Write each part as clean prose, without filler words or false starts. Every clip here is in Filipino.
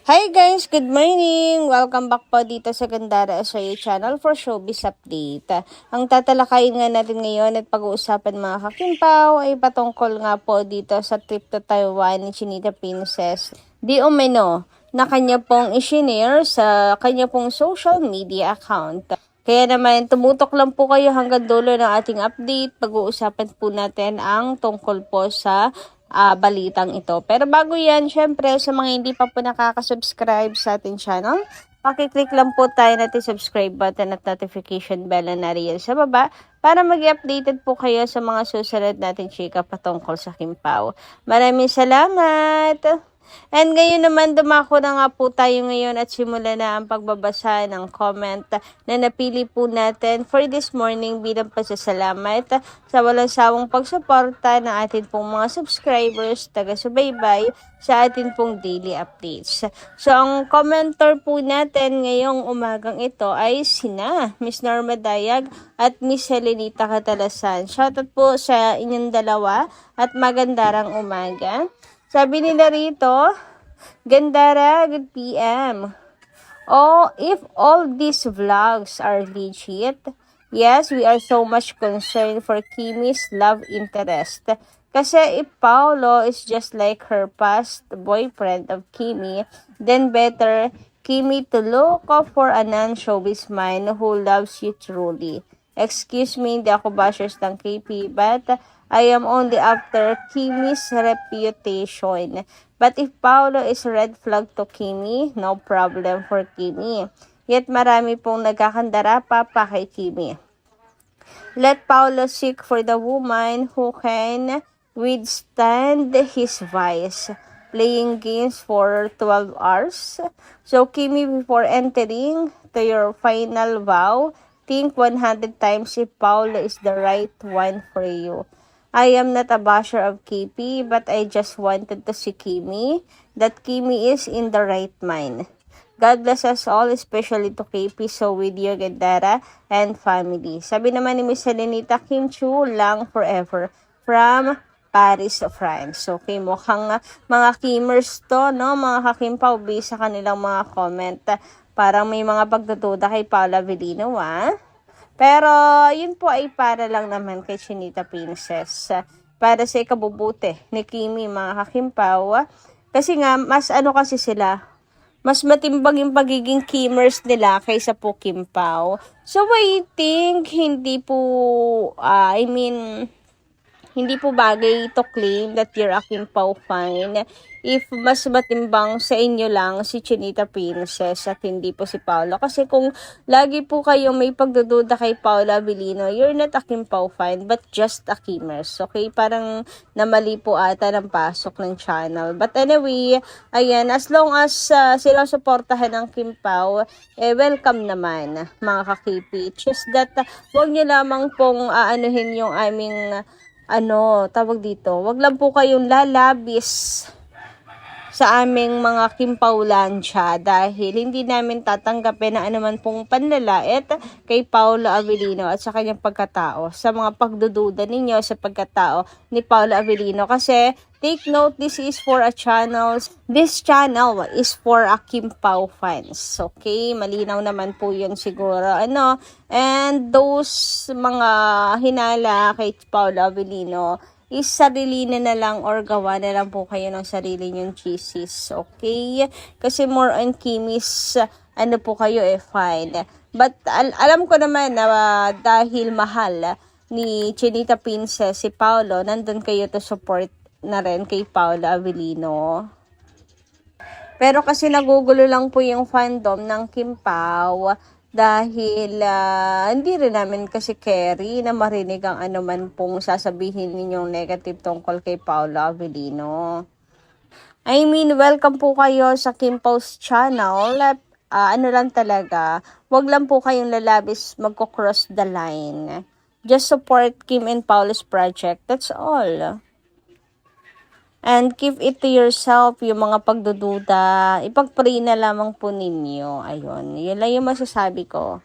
Hi guys! Good morning! Welcome back po dito sa Gandara SIA channel for showbiz update. Ang tatalakayin nga natin ngayon at pag-uusapan mga kakimpaw ay patungkol nga po dito sa trip to Taiwan ni Chinita Princess. Di umano na kanya pong isinare sa kanya pong social media account. Kaya naman, tumutok lang po kayo hanggang dulo ng ating update. Pag-uusapan po natin ang tungkol po sa balitang ito. Pero bago yan, syempre, sa mga hindi pa po nakaka-subscribe sa ating channel, pakiclick lang po tayo natin subscribe button at notification bell na nariyan sa baba para mag-updated po kayo sa mga susunod natin chika patungkol sa Kimpaw. Maraming salamat! And ngayon naman, dumako na nga po tayo ngayon at simula na ang pagbabasa ng comment na napili po natin for this morning bilang pasasalamat sa walang sawang pagsuporta ng atin pong mga subscribers, taga-subaybay sa atin pong daily updates. So, ang commenter po natin ngayong umagang ito ay sina Miss Norma Dayag at Miss Helenita Catalasan. Shoutout po sa inyong dalawa at magandarang umaga. Sabi nila rito, Gandara, good PM. Oh, if all these vlogs are legit, yes, we are so much concerned for Kimi's love interest. Kasi if Paolo is just like her past boyfriend of Kimi, then better Kimi to look for a non-showbiz man who loves you truly. Excuse me, hindi ako bashers ng KP, but I am only after Kimi's reputation. But if Paolo is a red flag to Kimi, no problem for Kimi. Yet marami pong nagkakandara pa kay Kimi. Let Paolo seek for the woman who can withstand his vice. Playing games for 12 hours. So Kimi, before entering to your final vow, think 100 times if Paolo is the right one for you. I am not a basher of KP, but I just wanted to see Kimi, that Kimi is in the right mind. God bless us all, especially to KP, so with you, Gandara, and family. Sabi naman ni Miss Helenita, Kim Chu lang forever, from Paris, France. Okay, mukhang mga Kimers to, no? Mga kakimpaw, sa kanilang mga comment. Parang may mga pagdududa kay Paula Avellino, Pero, yun po ay para lang naman kay Chinita Princess. Para sa ikabubuti ni Kimi, mga kakimpaw. Kasi nga, mas kasi sila, mas matimbang yung pagiging Kimers nila kaysa po Kimpaw. So, I think, hindi po, hindi po bagay to claim that you're a Kimpaw fan if mas matimbang sa inyo lang si Chinita Princess at hindi po si Paolo. Kasi kung lagi po kayong may pagdududa kay Paula Avellino, you're not a Kimpaw fan but just a Kimers. Okay? Parang namali po ata ng pasok ng channel. But anyway, ayan, as long as sila suportahan ng Kimpaw, welcome naman mga kakipi. Just that, huwag nyo lamang pong aanuhin yung aming tawag dito, wag lang po kayong lalabis sa aming mga Kimpawlansya dahil hindi namin tatanggapin na anuman pong panlalait kay Paolo Avellino at sa kanyang pagkatao, sa mga pagdududa ninyo sa pagkatao ni Paolo Avellino. Kasi take note, this is for a channel. This channel is for a Kimpaw fans. Okay? Malinaw naman po yun siguro. And those mga hinala kay Paolo Avellino is sarili na lang or gawa na lang po kayo ng sarili nyong cheeses. Okay? Kasi more on Kimi's, po kayo fine. But alam ko naman na dahil mahal ni Chinita Princess si Paolo, nandun kayo to support na rin kay Paolo Avellino. Pero kasi nagugulo lang po yung fandom ng Kimpaw dahil hindi rin namin kasi carry na marinig ang anuman pong sasabihin ninyong negative tungkol kay Paolo Avellino. I mean, welcome po kayo sa Kimpaw's channel. Lang talaga, wag lang po kayong lalabis magko-cross the line. Just support Kim and Paolo's project. That's all. And keep it to yourself, yung mga pagdududa, ipag-pray na lamang po ninyo. Ayun, yun lang yung masasabi ko.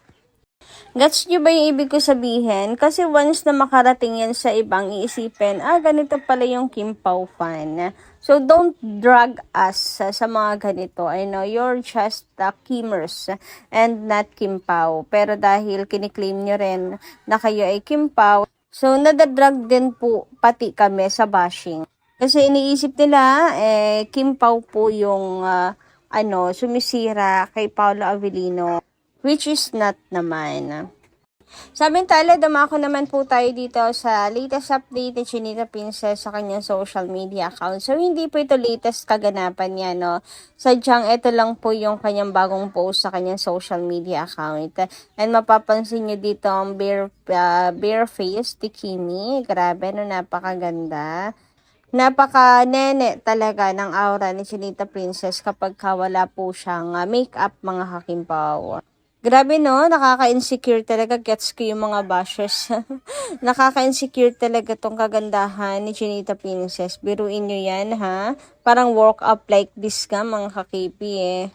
Gets nyo ba yung ibig ko sabihin? Kasi once na makarating yan sa ibang iisipin, ganito pala yung Kimpaw fan. So, don't drag us sa mga ganito. I know you're just Kimmers and not Kim Pao. Pero dahil kiniklaim nyo rin na kayo ay Kim Pao, so nadadrag din po pati kami sa bashing. Kasi iniisip nila, Kim Pao po yung sumisira kay Paolo Avellino, which is not naman. Samantala, dumako naman po tayo dito sa latest update ni Chinita Princess sa kanyang social media account. So, hindi po ito latest kaganapan niya, no? Sadyang ito lang po yung kanyang bagong post sa kanyang social media account. And mapapansin nyo dito ang bare face ni Kimi. Grabe, no? Napakaganda. Napaka-nene talaga ng aura ni Chinita Princess kapag wala po siyang makeup, mga hakimpaw. Grabe no, nakaka-insecure talaga. Gets ko yung mga bashers. Nakaka-insecure talaga tong kagandahan ni Chinita Princess. Biruin nyo yan ha. Parang work up like this ka mga kakipi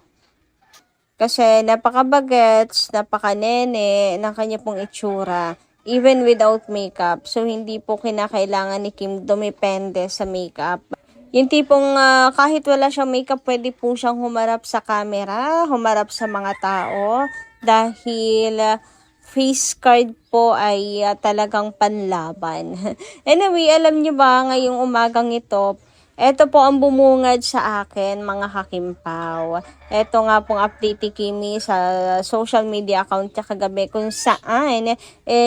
Kasi napaka-bagets, napaka-nene ng kanya pong itsura. Even without makeup. So hindi po kinakailangan ni Kim dumepende sa makeup. Yung tipong kahit wala siyang makeup, pwede po siyang humarap sa camera, humarap sa mga tao. Dahil face card po ay talagang panlaban. Anyway, alam nyo ba ngayong umagang ito, ito po ang bumungad sa akin, mga hakimpaw. Ito nga pong update ni Kimi sa social media account niya kagabi kung saan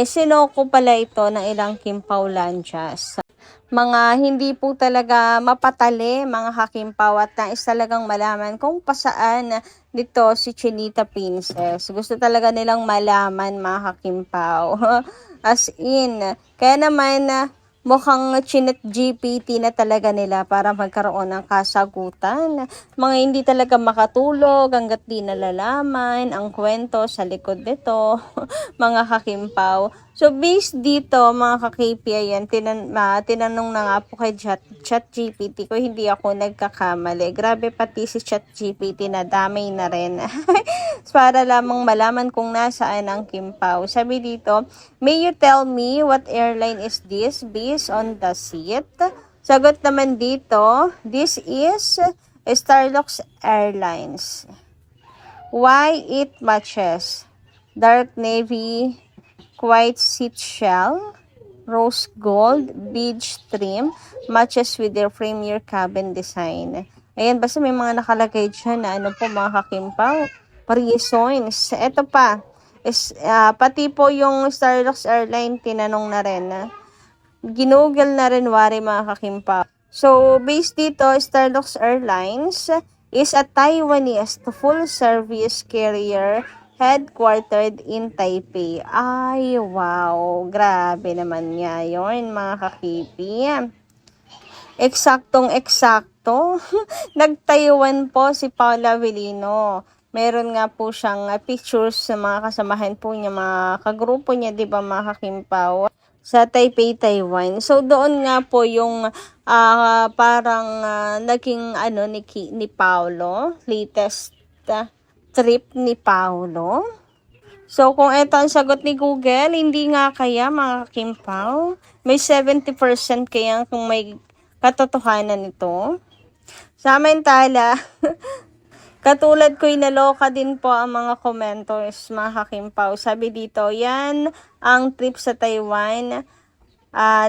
sinoko pala ito ng ilang Kimpaw Lanchas. Mga hindi po talaga mapatali, mga hakimpaw, at nais talagang malaman kung pasaan dito si Chinita Princess. Gusto talaga nilang malaman, mga hakimpaw. As in, kaya naman mukhang chinat GPT na talaga nila para magkaroon ng kasagutan. Mga hindi talaga makatulog hanggat di nalalaman ang kwento sa likod nito, mga hakimpaw. So, based dito, mga ka-KPI yan, tinanong na nga po kay ChatGPT ko, hindi ako nagkakamali. Grabe, pati si ChatGPT na damay na rin. Para lamang malaman kung nasaan ang Kimpaw. Sabi dito, may you tell me what airline is this based on the seat? Sagot naman dito, this is Starlux Airlines. Why it matches? Dark navy, white seat shell, rose gold, beige trim, matches with their premier cabin design. Ayan, basta may mga nakalagay dyan na ano po mga hakimpaw, reasons. Ito pa, pati po yung Starlux Airline, tinanong na rin. Ginugol na rin wari mga hakimpaw. So, based dito, Starlux Airlines is a Taiwanese full-service carrier headquartered in Taipei. Ay, wow. Grabe naman niya yun, mga kakipi. Eksaktong-eksakto. Nag-Taiwan po si Paolo Avellino. Meron nga po siyang pictures sa mga kasamahan po niya, mga kagrupo niya, di ba, mga kakimpaw, sa Taipei, Taiwan. So, doon nga po yung parang naging ni Paolo, latest trip ni Paolo. So, kung ito ang sagot ni Google, hindi nga kaya mga Kimpaw. May 70% kaya kung may katotohanan nito. Samantala, katulad ko inaloka din po ang mga commenters, mga Kimpaw. Sabi dito, yan ang trip sa Taiwan.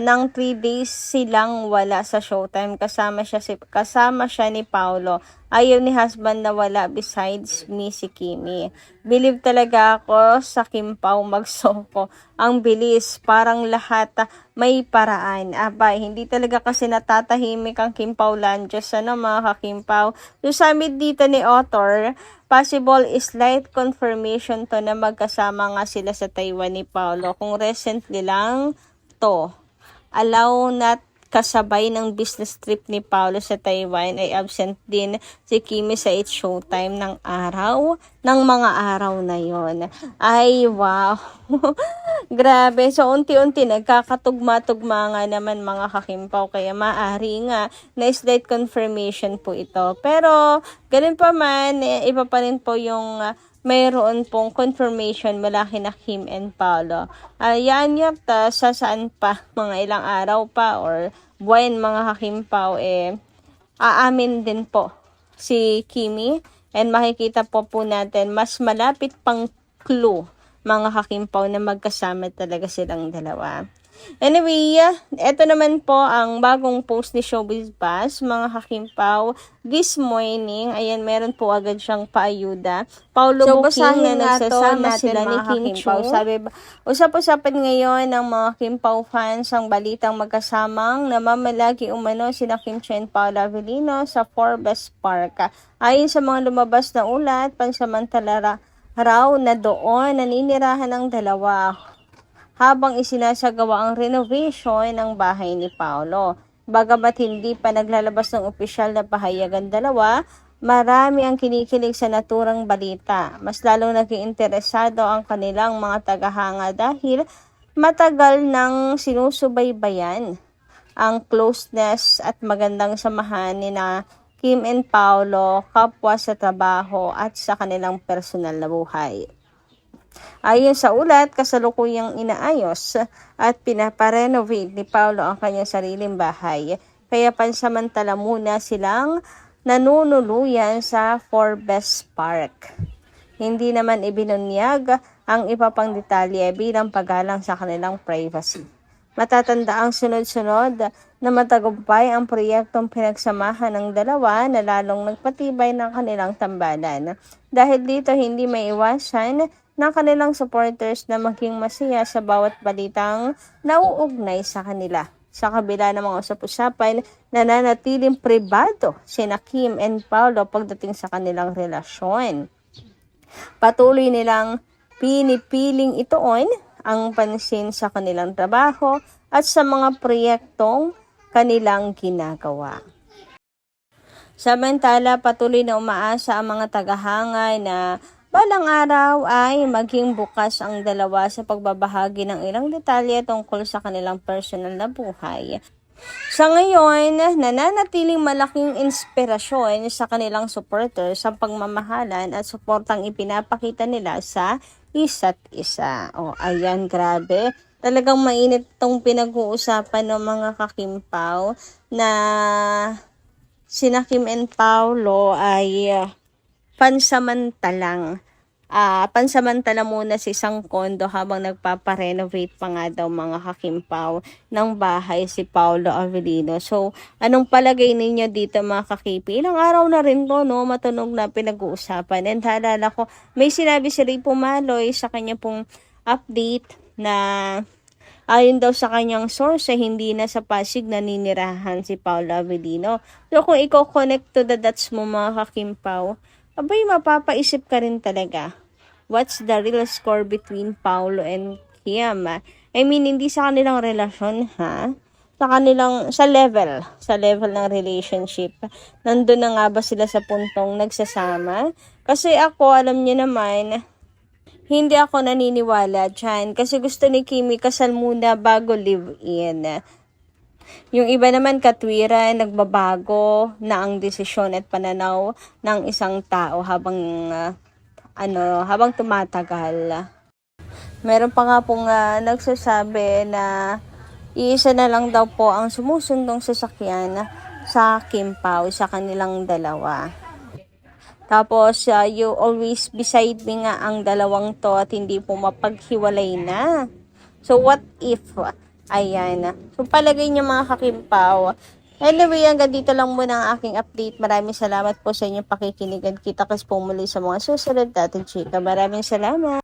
Nang 3 days silang wala sa Showtime, kasama siya ni Paolo. Ayaw ni husband na wala besides me si Kimi. Believe talaga ako sa Kimpaw magsoko. Ang bilis, parang lahat may paraan. Abay, hindi talaga kasi natatahimik ang Kimpaw Lanchas, mga kakimpaw. So, sabi dito ni author, possible is slight confirmation to na magkasama nga sila sa Taiwan ni Paolo. Kung recently lang to, allow not kasabay ng business trip ni Paolo sa Taiwan ay absent din si Kimi sa It's Showtime ng mga araw na yon. Ay, wow. Grabe. So, unti-unti nagkakatugma-tugma nga naman mga kakimpaw. Kaya maari nga na slight confirmation po ito. Pero, ganun pa man, iba pa rin po yung mayroon pong confirmation mula kina Kim and Paolo. Yan sa saan pa, mga ilang araw pa or buwan mga hakimpaw, aamin din po si Kimi, and makikita po natin mas malapit pang clue mga kakimpaw na magkasama talaga silang dalawa. Anyway, eto naman po ang bagong post ni Showbiz Buzz, mga kakimpaw. This morning, ayan, meron po agad siyang paayuda. Paulo Booking na nagsasama sila ni Kimpaw. Sabi, usap-usapan ngayon ng mga Kimpaw fans ang balitang magkasamang namamalagi umano sina Kim Chiu and Paolo Avellino sa Forbes Park. Ayon sa mga lumabas na ulat, pansamantala raw na doon naninirahan ng dalawa habang isinasagawa ang renovation ng bahay ni Paolo. Bagamat hindi pa naglalabas ng opisyal na pahayag ang dalawa, marami ang kinikilig sa naturang balita. Mas lalong naging interesado ang kanilang mga tagahanga dahil matagal nang sinusubaybayan ang closeness at magandang samahan ni na Kim and Paolo, kapwa sa trabaho at sa kanilang personal na buhay. Ayon sa ulat, kasalukuyang inaayos at pinaparenovate ni Paolo ang kanyang sariling bahay. Kaya pansamantala muna silang nanunuluyan sa Forbes Park. Hindi naman ibinunyag ang iba pang detalye bilang paggalang sa kanilang privacy. Matatanda ang sunod-sunod na matagumpay ang proyektong pinagsamahan ng dalawa na lalong nagpatibay ng kanilang tambalan. Dahil dito hindi maiwasan ng kanilang supporters na maging masaya sa bawat balitang nauugnay sa kanila. Sa kabila ng mga usap-usapan, nananatiling pribado sina Kim and Paolo pagdating sa kanilang relasyon. Patuloy nilang pinipiling ituon ang pansin sa kanilang trabaho at sa mga proyektong kanilang ginagawa. Samantala, patuloy na umaasa ang mga tagahanga na balang araw ay maging bukas ang dalawa sa pagbabahagi ng ilang detalye tungkol sa kanilang personal na buhay. Sa ngayon, nananatiling malaking inspirasyon sa kanilang supporters sa pagmamahalan at suportang ipinapakita nila sa isa't isa. O, ayan, grabe. Talagang mainit itong pinag-uusapan ng mga kakimpaw na sina Kim and Paolo ay pansamantala muna sa isang kondo habang nagpaparenovate pa nga daw mga kakimpaw ng bahay si Paolo Avellino. So, anong palagay ninyo dito mga kakipi? Ilang araw na rin to, no? Matunog na pinag-uusapan. And halala ko, may sinabi si Ray Pumaloy sa kanya pong update na ayon daw sa kanyang source, hindi na sa Pasig naninirahan si Paolo Avellino. So, kung i-connect to the dots mo mga kakimpaw, abay, mapapaisip ka rin talaga. What's the real score between Paolo and Kim? I mean, hindi sa kanilang relasyon, ha? Sa level ng relationship. Nandun na nga ba sila sa puntong nagsasama? Kasi ako, alam niyo naman, hindi ako naniniwala dyan. Kasi gusto ni Kimi kasal muna bago live-in. Yung iba naman katwiran, nagbabago na ang desisyon at pananaw ng isang tao habang tumatagal. Meron pa nga pong nagsasabi na iisa na lang daw po ang sumusundong sasakyan sa Kimpaw sa kanilang dalawa. Tapos, you always beside me nga ang dalawang to at hindi po mapaghiwalay na. So, what if? Ayan. So, palagay niyo mga kakimpaw. Anyway, hanggang dito lang muna ang aking update. Maraming salamat po sa inyong pakikinig at kita-kits po muli sa mga susunod natin chika. Maraming salamat.